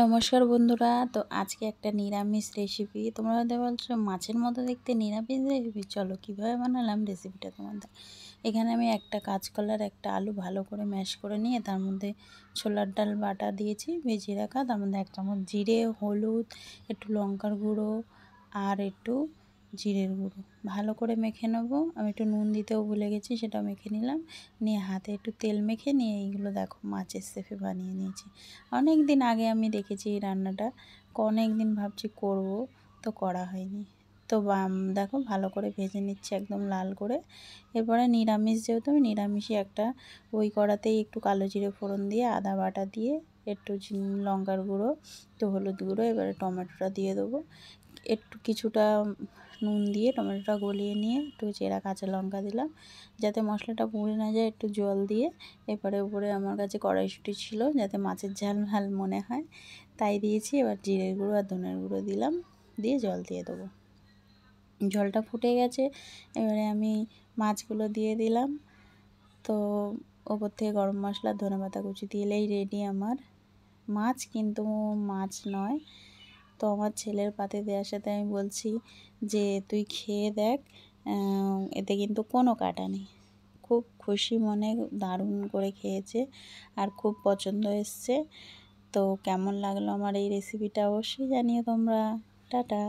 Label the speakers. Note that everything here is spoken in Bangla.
Speaker 1: নমস্কার বন্ধুরা। তো আজকে একটা নিরামিষ রেসিপি। তোমরা হয়তো বলছো মাছের মতো দেখতে নিরামিষ রেসিপি, চলো কীভাবে বানালাম রেসিপিটা তোমাদের। এখানে আমি একটা কাঁচকলার একটা আলু ভালো করে ম্যাশ করে নিয়ে তার মধ্যে ছোলার ডাল বাটা দিয়েছি ভেজে রাখা, তার মধ্যে 1 চামচ জিরে, হলুদ, একটু লঙ্কার গুঁড়ো আর একটু জিরের গুঁড়ো ভালো করে মেখে নেবো। আমি একটু নুন দিতেও ভুলে গেছি, সেটা মেখে নিলাম। নিয়ে হাতে একটু তেল মেখে নিয়ে এইগুলো দেখো মাছের শেফে বানিয়ে নিয়েছি। অনেক দিন আগে আমি দেখেছি এই রান্নাটা, অনেক দিন ভাবছি করব, তো করা হয়নি। তো দেখো ভালো করে ভেজে নিচ্ছি একদম লাল করে। এরপরে নিরামিষ, যেহেতু আমি নিরামিষই একটা ওই কড়াতেই একটু কালো জিরে ফোড়ন দিয়ে আদা বাটা দিয়ে একটু লঙ্কার গুঁড়ো, একটু হলুদ গুঁড়ো, এবারে টমেটোটা দিয়ে দেবো। একটু কিছুটা নুন দিয়ে টমেটোটা গলিয়ে নিয়ে একটু চেরা কাঁচা লঙ্কা দিলাম, যাতে মশলাটা পুড়ে না যায়। একটু জল দিয়ে এবারে উপরে আমার কাছে কড়াইশুঁটি ছিল, যাতে মাছের ঝাল ঝাল মনে হয়, তাই দিয়েছি। এবার জিরের গুঁড়ো আর ধনের গুঁড়ো দিলাম, দিয়ে জল দিয়ে দেবো। জলটা ফুটে গেছে, এবারে আমি মাছগুলো দিয়ে দিলাম। তো ওপর থেকে গরম মশলা ধনেপাতা কুচি দিলেই রেডি আমার মাছ, কিন্তু মাছ নয়। তো আমার ছেলের পাতে দেওয়ার সাথে আমি বলছি যে তুই খেয়ে দেখ, এতে কিন্তু কোনো কাটা নেই। খুব খুশি মনে দারুণ করে খেয়েছে আর খুব পছন্দ এসছে। তো কেমন লাগলো আমার এই রেসিপিটা অবশ্যই জানিও তোমরা। টাটা।